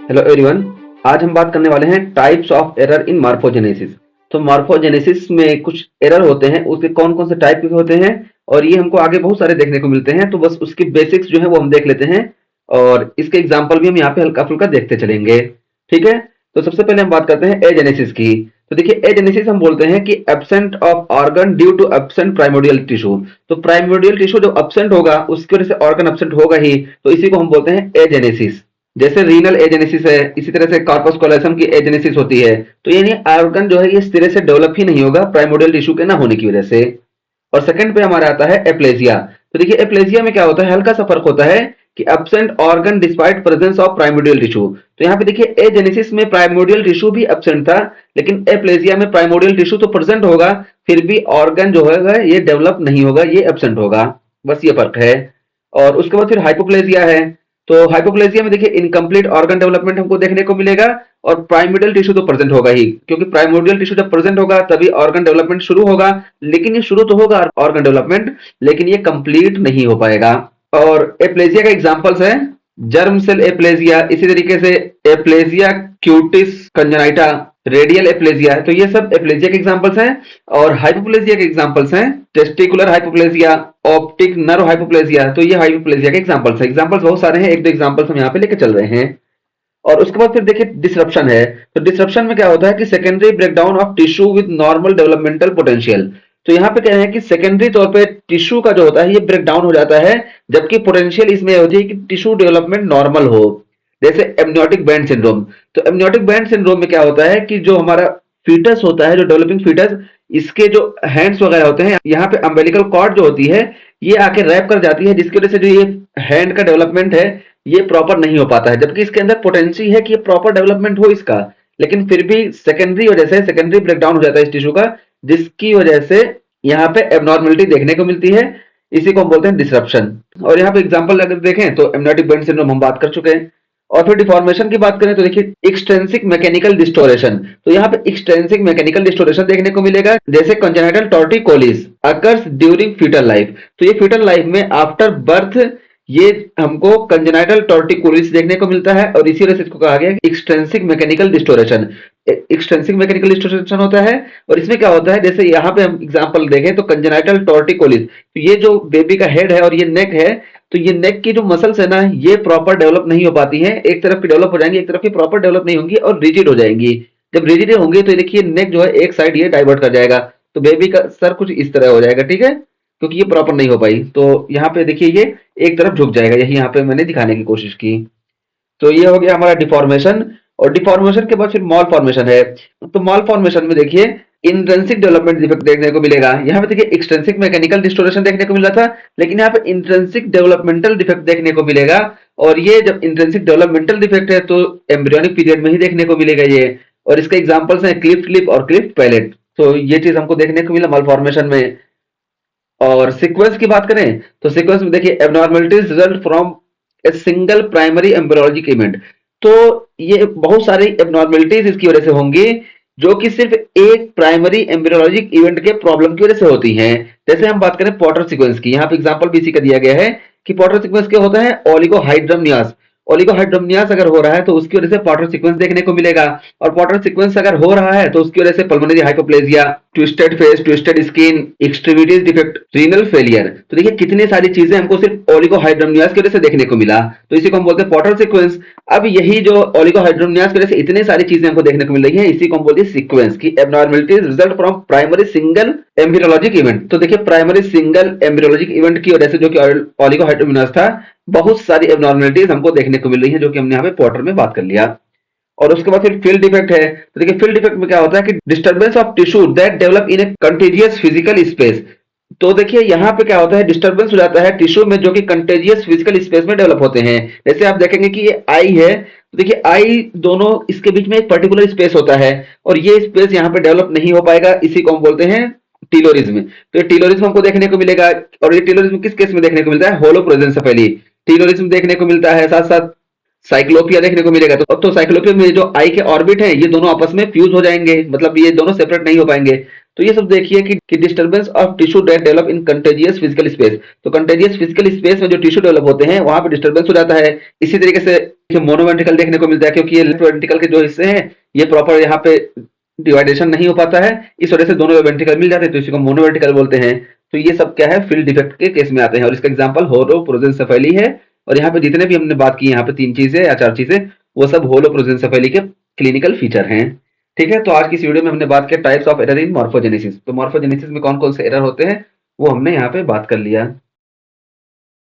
Hello everyone. आज हम बात करने वाले हैं types of error in morphogenesis. तो मॉर्फोजेनेसिस में कुछ एरर होते हैं, उसके कौन कौन से टाइप के होते हैं और ये हमको आगे बहुत सारे देखने को मिलते हैं। तो बस उसकी बेसिक्स जो है वो हम देख लेते हैं और इसके एग्जाम्पल भी हम यहाँ पे हल्का फुल्का देखते चलेंगे। ठीक है, तो सबसे पहले हम बात करते हैं एजेनेसिस की। तो देखिए, एजेनेसिस हम बोलते हैं कि absent of organ due to absent primordial tissue. तो प्राइमोडियल टिश्यू जो एब्सेंट होगा उसकी वजह से ऑर्गन एब्सेंट होगा ही, तो इसी को हम बोलते हैं एजेनेसिस। जैसे रीनल एजेनेसिस है, इसी तरह से कॉर्पस कॉलोसम की एजेनेसिस होती है। तो यानी ऑर्गन जो है ये सिरे से डेवलप ही नहीं होगा प्राइमोडियल टिश्यू के ना होने की वजह से। और सेकंड पे हमारा आता है एप्लेजिया। तो देखिए, एप्लेजिया में क्या होता है, हल्का सा फर्क होता है कि absent organ despite presence of primordial tissue. तो यहाँ पे देखिए, एजेनेसिस में प्राइमोडियल टिश्यू भी एब्सेंट था, लेकिन एप्लेजिया में प्राइमोडियल टिश्यू तो प्रेजेंट होगा, फिर भी ऑर्गन जो है ये डेवलप नहीं होगा, ये एब्सेंट होगा। बस ये फर्क है। और उसके बाद फिर हाइपोप्लेजिया है। तो हाइपोप्लेजिया में देखिए, इनकम्प्लीट ऑर्गन डेवलपमेंट हमको देखने को मिलेगा और प्राइमोडियल टिश्यू तो प्रेजेंट होगा ही, क्योंकि प्राइमोडियल टिश्यू जब प्रेजेंट होगा तभी ऑर्गन डेवलपमेंट शुरू होगा। लेकिन ये शुरू तो होगा ऑर्गन डेवलपमेंट, लेकिन ये कंप्लीट नहीं हो पाएगा। और एप्लेजिया का एग्जांपल्स है जर्म सेल एप्लेजिया, इसी तरीके से एप्लेजिया क्यूटिस कंजेनाइटा, रेडियल एप्लेजिया है। तो ये सब एप्लेजिया के एग्जांपल्स हैं। और हाइपोप्लेजिया के एग्जांपल्स हैं testicular hypoplasia, optic nerve hypoplasia. तो ये हाइपोप्लेजिया के एग्जांपल्स हैं। एग्जांपल्स बहुत सारे हैं, एक दो एग्जांपल्स हम यहाँ पे लेके चल रहे हैं। और उसके बाद फिर देखिए डिसरप्शन है। तो डिसरप्शन में क्या होता है कि secondary breakdown of tissue with normal developmental potential. तो यहाँ पे कह रहे हैं कि सेकेंडरी तौर पे टिश्यू का जो होता है ये ब्रेकडाउन हो जाता है, जबकि पोटेंशियल इसमें होती है कि टिश्यू डेवलपमेंट नॉर्मल हो। जैसे एमनियोटिक बैंड सिंड्रोम। तो एमनियोटिक बैंड सिंड्रोम में क्या होता है कि जो हमारा फीटस होता है, जो डेवलपिंग फीटस, इसके जो हैंड्स वगैरह होते हैं, यहाँ पे अम्बिलिकल कॉर्ड जो होती है ये आके रैप कर जाती है, जिसकी वजह से जो ये हैंड का डेवलपमेंट है ये प्रॉपर नहीं हो पाता है, जबकि इसके अंदर पोटेंशियल है कि ये प्रॉपर डेवलपमेंट हो इसका। लेकिन फिर भी सेकेंडरी वजह से सेकेंडरी ब्रेकडाउन हो जाता है इस टिश्यू का, जिसकी वजह से यहाँ पे एबनॉर्मलिटी देखने को मिलती है। इसी को हम बोलते हैं डिसरप्शन। और यहाँ पे एग्जांपल अगर देखें तो एमनियोटिक बैंड सिंड्रोम हम बात कर चुके हैं। और फिर डिफॉर्मेशन की बात करें तो देखिए, एक्सट्रिंसिक मैकेनिकल डिस्टोरेशन। तो यहाँ पे एक्सट्रिंसिक मैकेनिकल डिस्टोरेशन देखने को मिलेगा, जैसे congenital torticollis occurs during fetal life. तो ये फीटल लाइफ में आफ्टर बर्थ ये हमको कंजेनिटल टॉर्टिकोलिस देखने को मिलता है, और इसी वजह से इसको कहा गया extrinsic mechanical distortion. Extrinsic mechanical distortion होता है, और इसमें क्या होता है, जैसे यहाँ पे हम एग्जांपल देखें तो कंजेनिटल टॉर्टिकोलिस, तो ये जो बेबी का हेड है और ये नेक है, तो ये नेक की जो मसल्स है ना ये प्रॉपर डेवलप नहीं हो पाती हैं। एक तरफ की डेवलप हो जाएंगी, एक तरफ की प्रॉपर डेवलप नहीं होंगी और रिजिड हो जाएंगी। जब रिजिड होंगी तो देखिए नेक जो है एक साइड ये डाइवर्ट कर जाएगा, तो बेबी का सर कुछ इस तरह हो जाएगा। ठीक है, क्योंकि ये प्रॉपर नहीं हो पाई, तो यहाँ पे देखिए ये एक तरफ झुक जाएगा। यही यहाँ पे मैंने दिखाने की कोशिश की। तो ये हो गया हमारा डिफॉर्मेशन। और डिफॉर्मेशन के बाद फिर मॉल फॉर्मेशन है। तो मॉल फॉर्मेशन में देखिए, इंट्रिंसिक डेवलपमेंट डिफेक्ट देखने को मिलेगा। यहाँ पे देखिए एक्सट्रिंसिक मैकेनिकल डिस्टोरेशन देखने को मिला था, लेकिन यहाँ पे इंट्रिंसिक डेवलपमेंटल डिफेक्ट देखने को मिलेगा। और ये जब इंट्रिंसिक डेवलपमेंटल डिफेक्ट है तो एम्ब्रियोनिक पीरियड में ही देखने को मिलेगा ये। और इसके एग्जांपल्स हैं क्लिफ्ट लिप और क्लिफ्ट पैलेट। तो ये चीज हमको देखने को मिला मॉल फॉर्मेशन में। और सीक्वेंस की बात करें तो सीक्वेंस में देखिए, abnormalities result from a single primary embryologic event. तो ये बहुत सारी एबनॉर्मलिटीज इसकी वजह से होंगी, जो कि सिर्फ एक प्राइमरी एम्ब्रियोलॉजिक इवेंट के प्रॉब्लम की वजह से होती हैं। जैसे हम बात करें पॉटर सीक्वेंस की, यहाँ पे एग्जांपल भी इसी का दिया गया है कि पॉटर सीक्वेंस क्या होता है, ओलिगोहाइड्रमनियास। ओलिगोहाइड्रमनियास अगर हो रहा है तो उसकी वजह से पॉटर सीक्वेंस देखने को मिलेगा। और पॉटर सीक्वेंस अगर हो रहा है तो उसकी वजह से pulmonary hypoplasia, twisted face, twisted skin, extremities defect, renal failure. तो देखिए कितनी सारी चीजें हमको सिर्फ ओलिगोहाइड्रमनियास की वजह से देखने को मिला, तो इसी को हम बोलते हैं पॉटर सीक्वेंस। अब यही जो ओलिगोहाइड्रमनियास की वजह से इतनी सारी चीजें हमको देखने को मिल रही है, इसी को हम बोलते हैं सीक्वेंस की abnormalities result from primary single embryologic event. तो देखिए, प्राइमरी सिंगल एम्ब्रियोलॉजिक इवेंट की वजह से जो कि ओलिगोहाइड्रमनियास था, बहुत सारी एबनॉर्मलिटीज हमको देखने को मिल रही है, जो कि हमने यहाँ पे पॉटर में बात कर लिया। और उसके बाद फिर फील्ड डिफेक्ट है। तो देखिए, फील्ड डिफेक्ट में क्या होता है कि disturbance of tissue that develop in A contiguous physical space. तो देखिए यहाँ पे क्या होता है, डिस्टर्बेंस हो जाता है टिश्यू में, जो कि कंटेजियस फिजिकल स्पेस में डेवलप होते हैं। जैसे आप देखेंगे कि ये आई है, तो देखिए आई दोनों इसके बीच में एक पर्टिकुलर स्पेस होता है, और ये स्पेस यहाँ पे डेवलप नहीं हो पाएगा। इसी को हम बोलते हैं टीलोरिज्म। तो ये टीलोरिज्म हमको देखने को मिलेगा। और ये टीलोरिज्म किस केस में देखने को मिलता है, होलो प्रोजेंसेफेली टीलोरिज्म देखने को मिलता है। साथ साथ साइक्लोपिया देखने को मिलेगा। तो साइक्लोपिया में जो आई के ऑर्बिट हैं ये दोनों आपस में फ्यूज हो जाएंगे, मतलब ये दोनों सेपरेट नहीं हो पाएंगे। तो ये सब देखिए कि disturbance of tissue that develop in contagious physical space. तो कंटेजियस फिजिकल स्पेस में जो टिश्यू डेवलप होते हैं वहां पे डिस्टर्बेंस हो जाता है। इसी तरीके से मोनोवेंट्रिकल देखने को मिलता है, क्योंकि ये लेफ्ट वेंट्रिकल के जो हिस्से हैं ये प्रॉपर यहाँ पे डिवाइडेशन नहीं हो पाता है, इस वजह से दोनों वेंट्रिकल मिल जाते हैं, तो इसी को मोनोवेंट्रिकल बोलते हैं। तो ये सब क्या है, फील्ड डिफेक्ट के केस में आते हैं, और इसका एग्जांपल होलोप्रोजेंसेफेली है। और यहाँ पे जितने भी हमने बात की यहाँ पे 3 चीजें या 4 चीजें, वो सब होलोप्रोजेंसेफेली के क्लिनिकल फीचर हैं। ठीक है, तो आज की इस वीडियो में हमने बात किया types of error in morphogenesis. तो मॉर्फोजेनेसिस में कौन कौन से एरर होते हैं वो हमने यहाँ पे बात कर लिया।